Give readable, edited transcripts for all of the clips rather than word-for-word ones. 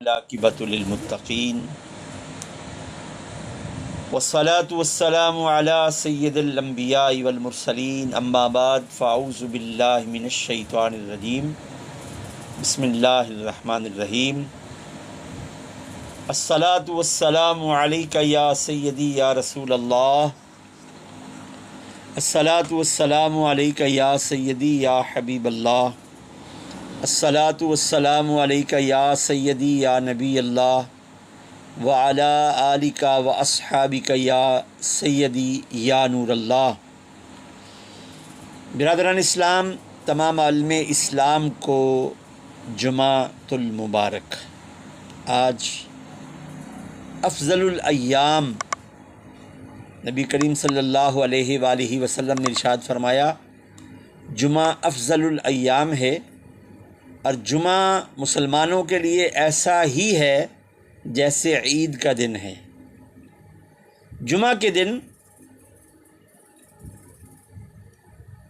العاقبۃ للمتقین والصلاة والسلام علی سید الانبیاء والمرسلین اما بعد فاعوذ باللہ من الشیطان الرجیم بسم اللہ الرحمن الرحیم الصلاة والسلام علیک یا سیدی یا رسول اللہ الصلاة والسلام علیک یا سیدی یا حبیب اللہ الصلاۃ والسلام علیک یا سیدی یا نبی اللہ وعلی آلک و اصحابک یا سیدی یا نور اللہ۔ برادران اسلام، تمام عالم اسلام کو جمعۃ المبارک۔ آج افضل الایام، نبی کریم صلی اللہ علیہ وآلہ وسلم نے ارشاد فرمایا جمعہ افضل الایام ہے، اور جمعہ مسلمانوں کے لیے ایسا ہی ہے جیسے عید کا دن ہے۔ جمعہ کے دن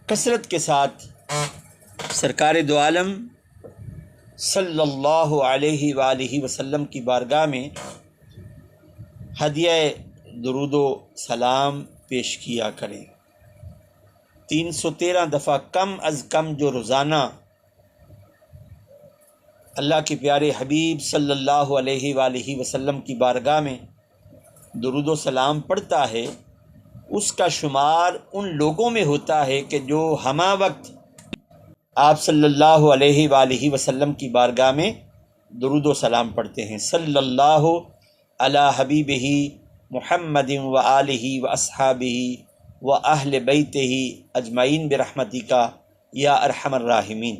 کثرت کے ساتھ سرکار دو عالم صلی اللہ علیہ وآلہ وسلم کی بارگاہ میں ہدیہ درود و سلام پیش کیا کریں۔ 313 دفعہ کم از کم جو روزانہ اللہ کے پیارے حبیب صلی اللہ علیہ وآلہ وسلم کی بارگاہ میں درود و سلام پڑھتا ہے، اس کا شمار ان لوگوں میں ہوتا ہے کہ جو ہمہ وقت آپ صلی اللہ علیہ وآلہ وسلم کی بارگاہ میں درود و سلام پڑھتے ہیں۔ صلی اللہ علی حبیبہ محمد و آلہ و اصحابہ و اہل بیتہ اجمعین برحمتک یا ارحم الراحمین۔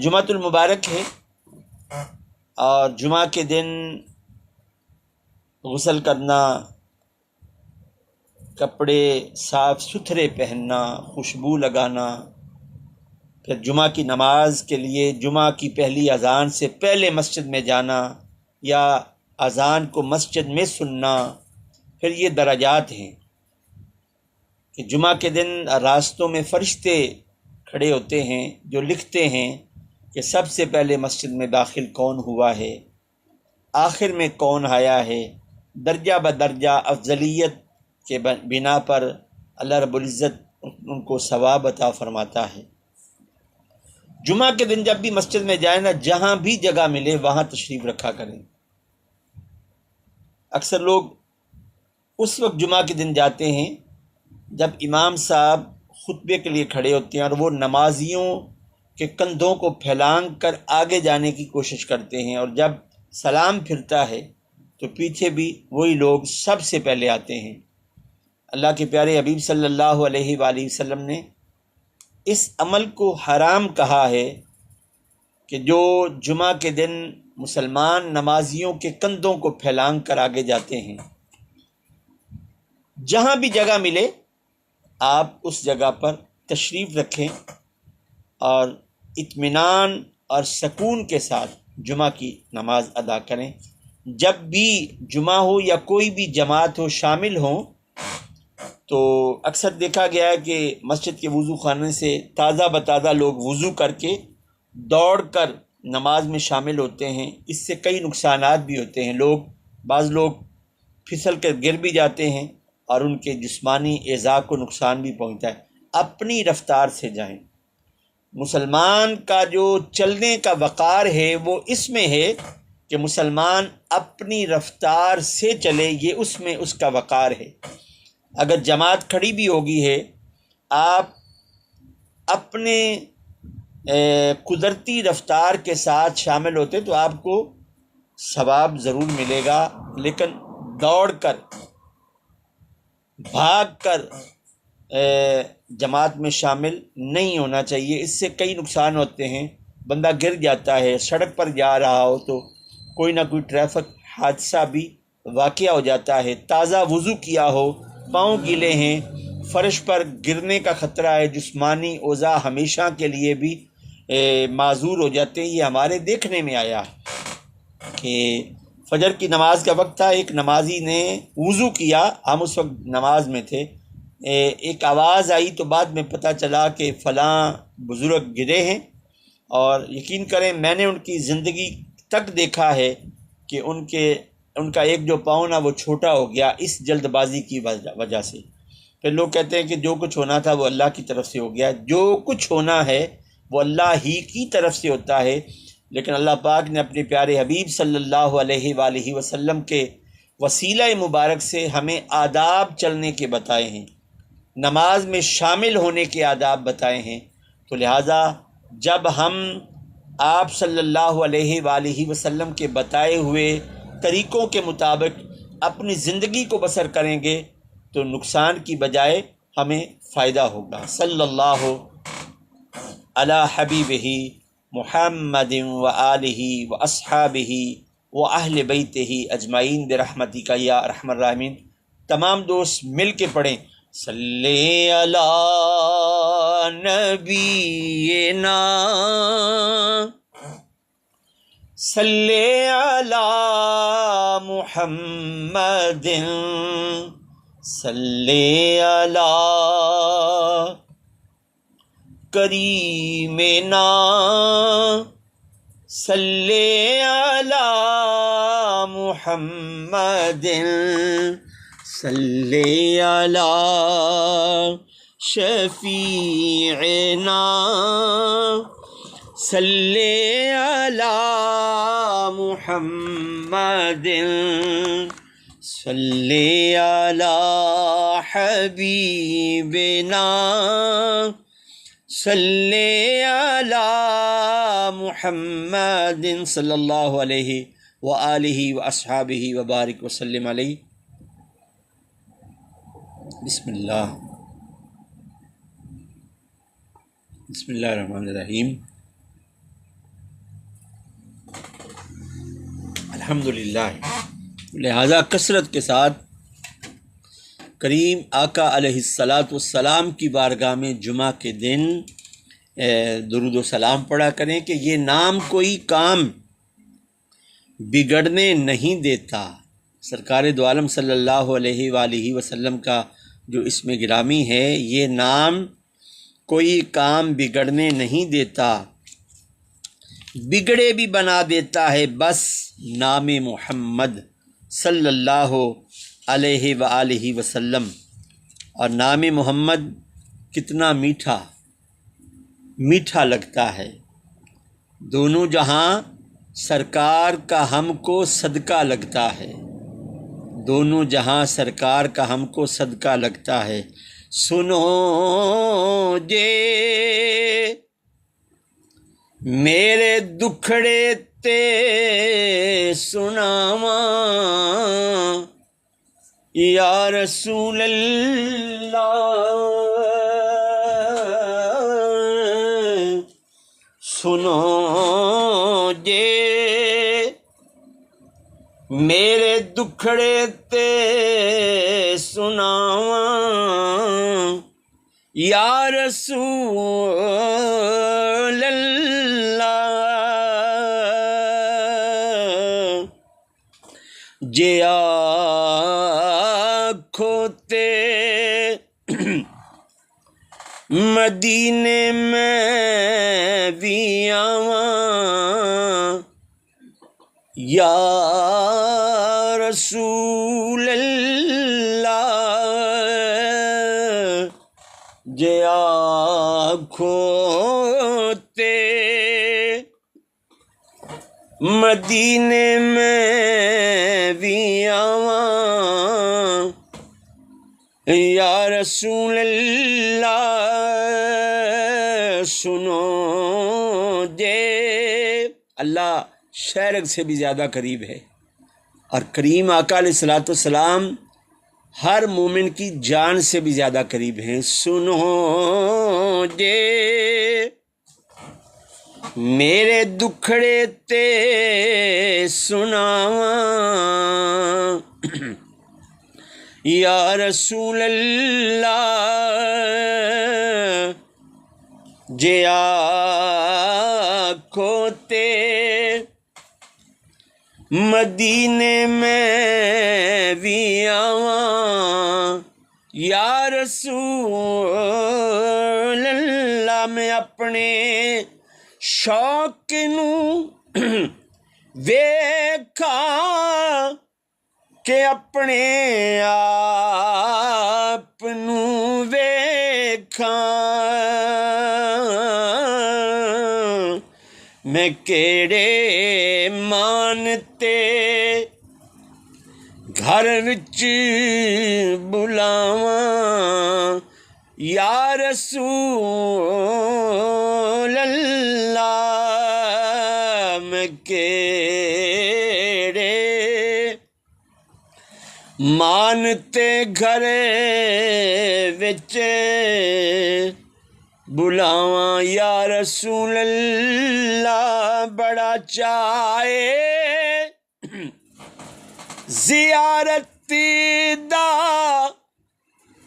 جمعۃ المبارک ہے، اور جمعہ کے دن غسل کرنا، کپڑے صاف ستھرے پہننا، خوشبو لگانا، پھر جمعہ کی نماز کے لیے جمعہ کی پہلی اذان سے پہلے مسجد میں جانا یا اذان کو مسجد میں سننا، پھر یہ درجات ہیں کہ جمعہ کے دن راستوں میں فرشتے کھڑے ہوتے ہیں جو لکھتے ہیں کہ سب سے پہلے مسجد میں داخل کون ہوا ہے، آخر میں کون آیا ہے۔ درجہ بدرجہ افضلیت کے بنا پر اللہ رب العزت ان کو ثواب عطا فرماتا ہے۔ جمعہ کے دن جب بھی مسجد میں جائیں نا، جہاں بھی جگہ ملے وہاں تشریف رکھا کریں۔ اکثر لوگ اس وقت جمعہ کے دن جاتے ہیں جب امام صاحب خطبے کے لیے کھڑے ہوتے ہیں، اور وہ نمازیوں کے کندھوں کو پھیلانگ کر آگے جانے کی کوشش کرتے ہیں، اور جب سلام پھرتا ہے تو پیچھے بھی وہی لوگ سب سے پہلے آتے ہیں۔ اللہ کے پیارے حبیب صلی اللہ علیہ وآلہ وسلم نے اس عمل کو حرام کہا ہے کہ جو جمعہ کے دن مسلمان نمازیوں کے کندھوں کو پھیلانگ کر آگے جاتے ہیں۔ جہاں بھی جگہ ملے آپ اس جگہ پر تشریف رکھیں اور اطمینان اور سکون کے ساتھ جمعہ کی نماز ادا کریں۔ جب بھی جمعہ ہو یا کوئی بھی جماعت ہو شامل ہوں تو اکثر دیکھا گیا ہے کہ مسجد کے وضو خانے سے تازہ بتازہ لوگ وضو کر کے دوڑ کر نماز میں شامل ہوتے ہیں۔ اس سے کئی نقصانات بھی ہوتے ہیں، بعض لوگ پھسل کر گر بھی جاتے ہیں اور ان کے جسمانی اعضاء کو نقصان بھی پہنچتا ہے۔ اپنی رفتار سے جائیں۔ مسلمان کا جو چلنے کا وقار ہے وہ اس میں ہے کہ مسلمان اپنی رفتار سے چلے، یہ اس میں اس کا وقار ہے۔ اگر جماعت کھڑی بھی ہوگی ہے، آپ اپنے قدرتی رفتار کے ساتھ شامل ہوتے تو آپ کو ثواب ضرور ملے گا، لیکن دوڑ کر بھاگ کر جماعت میں شامل نہیں ہونا چاہیے۔ اس سے کئی نقصان ہوتے ہیں، بندہ گر جاتا ہے، سڑک پر جا رہا ہو تو کوئی نہ کوئی ٹریفک حادثہ بھی واقع ہو جاتا ہے۔ تازہ وضو کیا ہو، پاؤں گیلے ہیں، فرش پر گرنے کا خطرہ ہے، جسمانی اوضاع ہمیشہ کے لیے بھی معذور ہو جاتے ہیں۔ یہ ہمارے دیکھنے میں آیا کہ فجر کی نماز کا وقت تھا، ایک نمازی نے وضو کیا، ہم اس وقت نماز میں تھے، ایک آواز آئی تو بعد میں پتہ چلا کہ فلاں بزرگ گرے ہیں اور یقین کریں میں نے ان کی زندگی تک دیکھا ہے کہ ان کا ایک جو پاؤں نا وہ چھوٹا ہو گیا اس جلد بازی کی وجہ سے۔ پھر لوگ کہتے ہیں کہ جو کچھ ہونا تھا وہ اللہ کی طرف سے ہو گیا۔ جو کچھ ہونا ہے وہ اللہ ہی کی طرف سے ہوتا ہے، لیکن اللہ پاک نے اپنے پیارے حبیب صلی اللہ علیہ وآلہ وسلم کے وسیلہ مبارک سے ہمیں آداب چلنے کے بتائے ہیں، نماز میں شامل ہونے کے آداب بتائے ہیں۔ تو لہٰذا جب ہم آپ صلی اللہ علیہ وآلہ وسلم کے بتائے ہوئے طریقوں کے مطابق اپنی زندگی کو بسر کریں گے تو نقصان کی بجائے ہمیں فائدہ ہوگا۔ صلی اللہ علی حبیبہ محمد وآلہ واصحابہ واہل بیتہ اجمعین برحمتک یا ارحم الراحمین۔ تمام دوست مل کے پڑھیں صلی علی نبینا، صلی علی محمد، صلی علی کریمنا، صلی علی محمد، صلی علی شفیعنا، صلی علی محمد، صلی علی حبیبنا، صلی علی محمد صلی اللہ علیہ وآلہ واصحابہ وبارک وسلم علیہ۔ بسم اللہ الرحمن الرحیم۔ الحمدللہ۔ لہذا کثرت کے ساتھ کریم آقا علیہ الصلاۃ والسلام کی بارگاہ میں جمعہ کے دن درود و سلام پڑھا کریں کہ یہ نام کوئی کام بگڑنے نہیں دیتا۔ سرکار دو عالم صلی اللہ علیہ وآلہ وسلم کا جو اسم گرامی ہے، یہ نام کوئی کام بگڑنے نہیں دیتا، بگڑے بھی بنا دیتا ہے بس نام محمد صلی اللہ علیہ وآلہ وسلم۔ اور نام محمد کتنا میٹھا میٹھا لگتا ہے، دونوں جہاں سرکار کا ہم کو صدقہ لگتا ہے، دونوں جہاں سرکار کا ہم کو صدقہ لگتا ہے۔ سنو جے میرے دکھڑے تے سناواں یا رسول اللہ، سنو جے میرے دکھڑے تے سناواں یا رسول اللہ، جے آکھو تے مدینے میں بھی آواں یا رسول اللہ، جے آکھو تے مدینے میں بھی آواں یا رسول اللہ، سنو جے۔ اللہ شہرگ سے بھی زیادہ قریب ہے، اور کریم آقا علیہ الصلوۃ والسلام ہر مومن کی جان سے بھی زیادہ قریب ہیں۔ سنو جے میرے دکھڑے تے سناواں یا رسول اللہ، جے آکھو تے مدینے میں بھی آواں یا رسول اللہ، میں اپنے شوق نوں ویکھاں کہ اپنے آپ نوں ویکھاں میں کیڑے مان تے گھر وچ بلاواں یا رسول اللہ میں کیڑے مان تے گھر وچ بلاواں یا رسول اللہ بڑا چاہے زیارت دا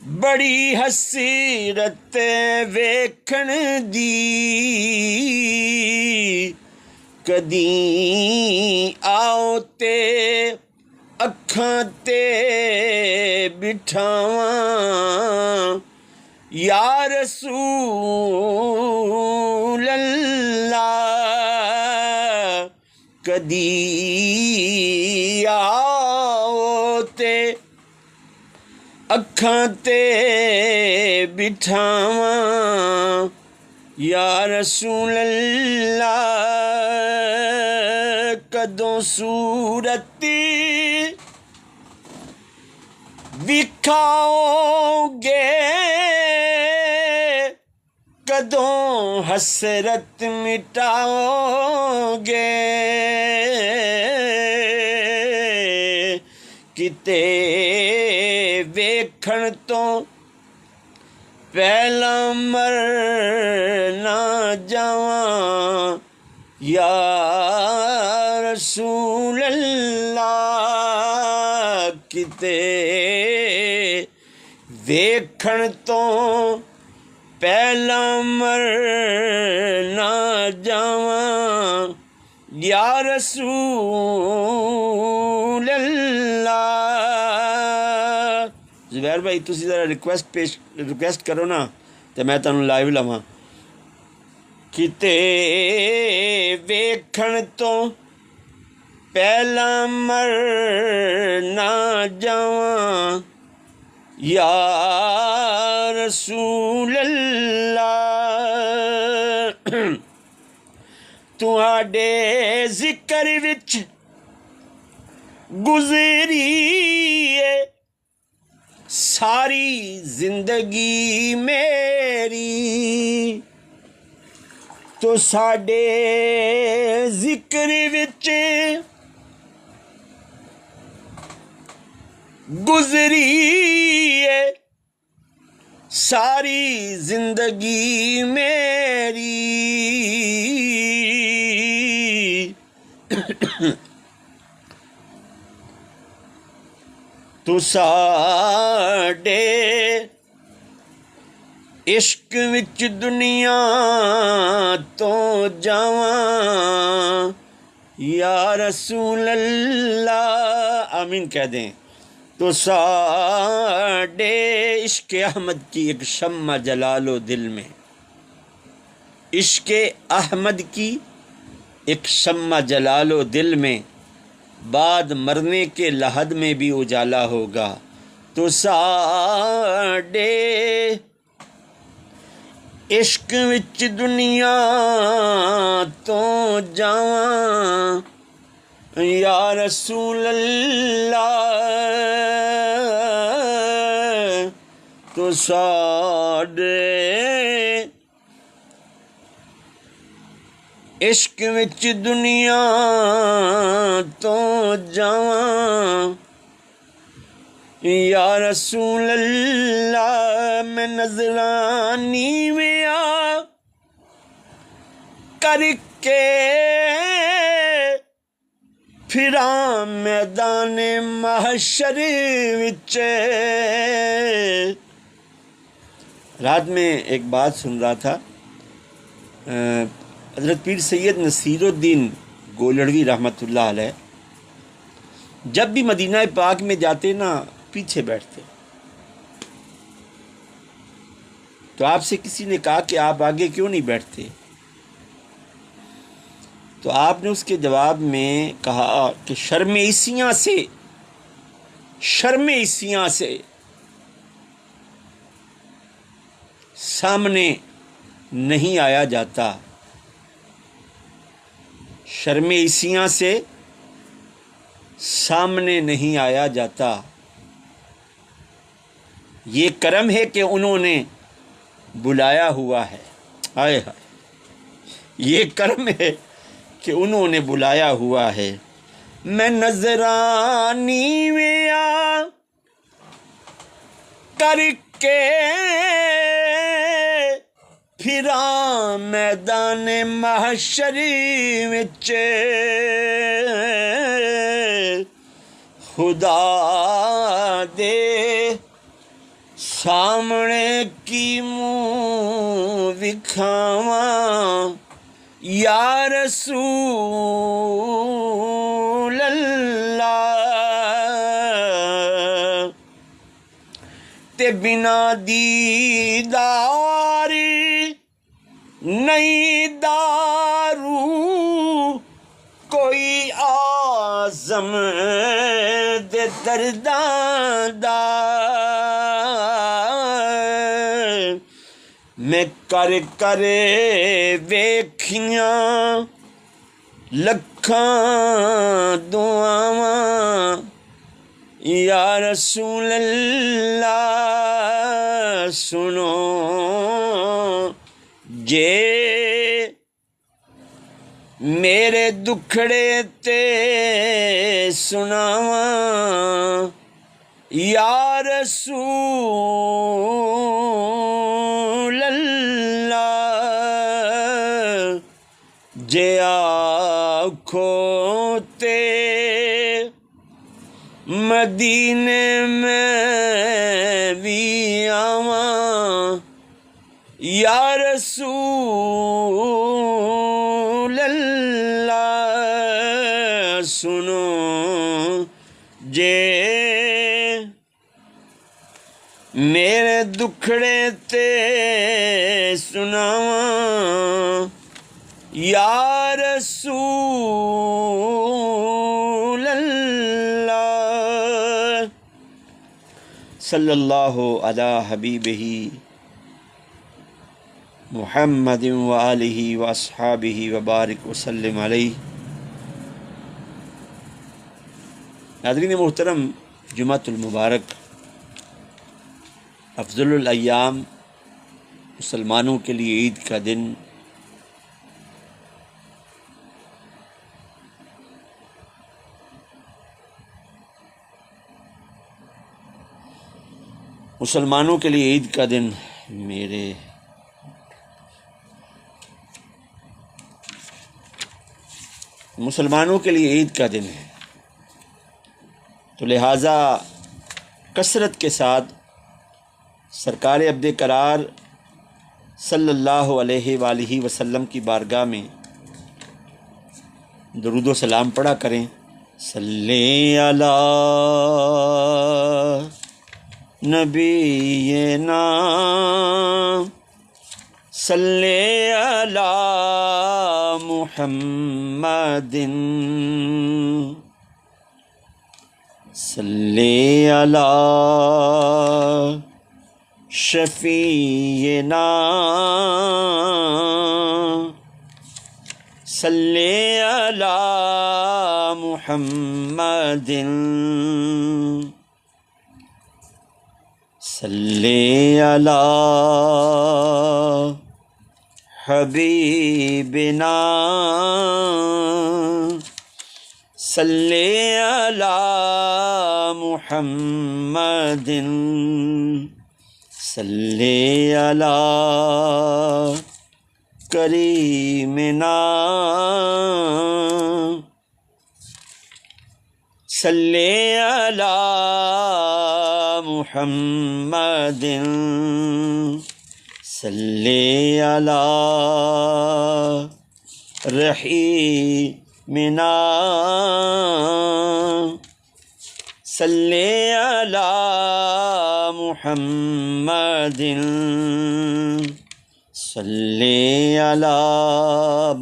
بڑی حسرت ویکھن دی کدی آؤ تے اکھاں تے بٹھاواں یا رسول اللہ کدی آؤ تے اکھاں تے بٹھاواں یا رسول اللہ کدوں صورتی دکھاؤ گے کدوں حسرت مٹاؤ گے کتے ویکھن تو پہلا مر نہ جاواں یا رسول اللہ کتے ویکھن تو پہلا مر نہ جاواں یا رسول اللہ زبیر بھائی تسی ذرا ریکویسٹ کرو نا تو میں تانوں لائیو لواں کتے ویکھن تو پہلا مر نہ جاواں یا رسول اللہ تہاڈے ذکر وچ گزری ہے ساری زندگی میری تو ساڈے ذکر وچ گزری ہے ساری زندگی میری تو ساڈے عشق وچ دنیا تو جاواں یا رسول اللہ آمین کہہ دیں تو ساڈے عشق احمد کی ایک شمع جلالو دل میں عشق احمد کی ایک شمع جلالو دل میں بعد مرنے کے لحد میں بھی اجالا ہوگا تو ساڈے عشق وچ دنیا تو جاواں یا رسول اللہ تو ساڈے عشق وچ دنیا تو جاواں یا رسول اللہ میں نظرانی میں آ کر کے پھراں میدان محشر وچ رات میں ایک بات سن رہا تھا حضرت پیر سید نصیر الدین گولڑوی رحمۃ اللہ علیہ جب بھی مدینہ پاک میں جاتے نا پیچھے بیٹھتے تو آپ سے کسی نے کہا کہ آپ آگے کیوں نہیں بیٹھتے تو آپ نے اس کے جواب میں کہا کہ شرم عیسیاں سے سامنے نہیں آیا جاتا، شرم عیسیاں سے سامنے نہیں آیا جاتا، یہ کرم ہے کہ انہوں نے بلایا ہوا ہے، ہائے ہائے، یہ کرم ہے کہ انہوں نے بلایا ہوا ہے۔ میں نظرانی میں آ کر کے پھراں میدان محشری وچ، خدا دے سامنے کی منہ وکھاواں یا رسول اللہ، تے بنا دیداری نہیں دارو کوئی اعظم دے درداں دا، میں کر ویکھیاں لکھاں دعاواں یا رسول اللہ، سنو جے میرے دکھڑے تے سناواں یا رسول اللہ، جے آکھو تے مدینے میں بھی آواں یا رسول اللہ، سنو جے میرے دکھڑے تے سناواں یا رسول اللہ، صلی اللہ علی حبیبہ محمد وآلہ واصحابہ وبارک وسلم علیہ۔ ناظرین محترم، جمعۃ المبارک افضل الایام، مسلمانوں کے لیے عید کا دن، مسلمانوں کے لیے عید کا دن مسلمانوں کے لیے عید کا دن ہے، تو لہٰذا کثرت کے ساتھ سرکار عبد قرار صلی اللہ علیہ وآلہ وسلم کی بارگاہ میں درود و سلام پڑھا کریں۔ صلی علی نبینا صلی علی محمد صلی علی شفیعنا صلی علی محمد صلی علی حبیبنا صلی علی محمد صلی علی کریمنا صلی علی محمد صلی علی رحیمنا صلی علی محمد صلی علی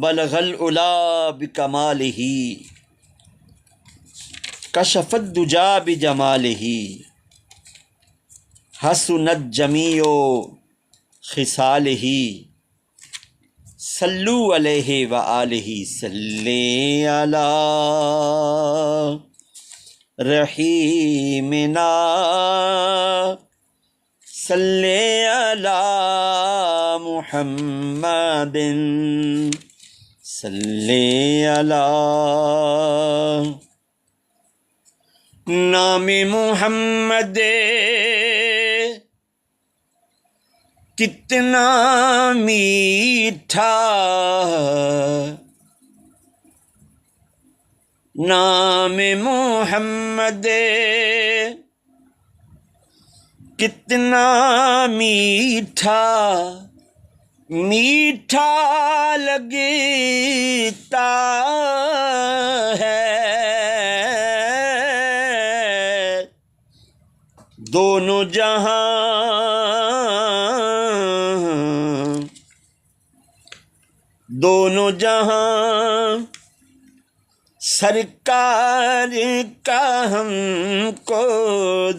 بلغ العلا بکمالہ کشف الدجا بجمالہ حسنت جمیع خصالہ صلو علیہ وآلہ صلی علی رحیمنا صلی علی محمد صلی علی نام محمد کتنا میٹھا نام محمد کتنا میٹھا میٹھا لگتا ہے دونوں جہاں سرکار کا ہم کو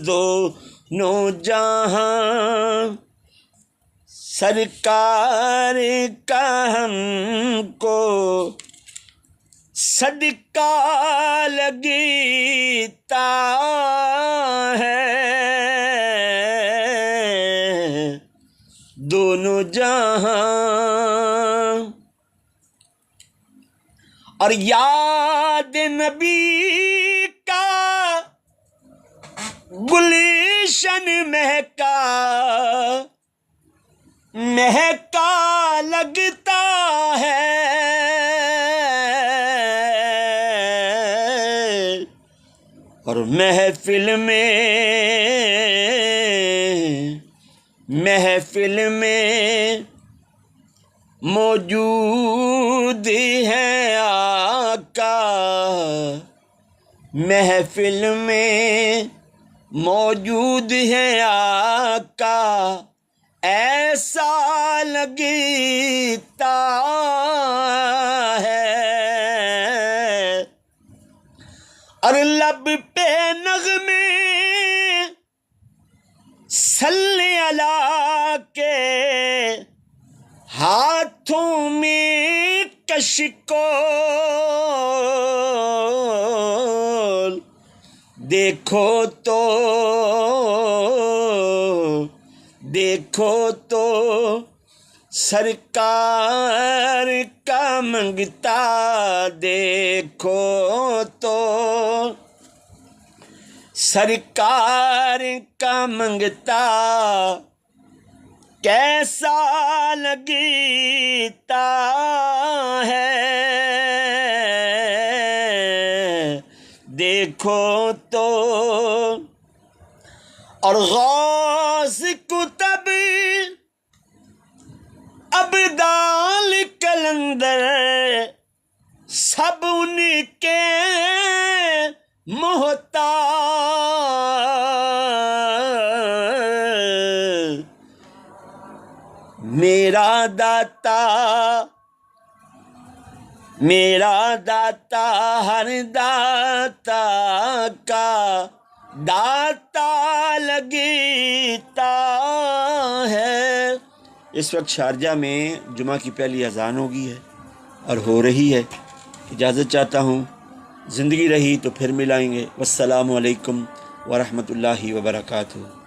دونوں جہاں سرکار کا ہم کو صدقہ لگتا ہے دونوں جہاں اور یاد نبی کا گلشن مہکا لگتا ہے اور محفل میں موجود ہے آقا محفل میں موجود ہے آقا ایسا لگتا ہے اور لب پہ نغمے صلی اللہ کے ہاتھوں میں کشکول دیکھو تو سرکار کا منگتا دیکھو تو سرکار کا منگتا کیسا لگتا ہے دیکھو تو اور غوث کتب ابدال کلندر سب ان کے محتاج میرا داتا ہر داتا کا داتا لگتا ہے۔ اس وقت شارجہ میں جمعہ کی پہلی اذان ہو گئی ہے اور ہو رہی ہے۔ اجازت چاہتا ہوں، زندگی رہی تو پھر ملائیں گے۔ والسلام علیکم ورحمۃ اللہ وبرکاتہ۔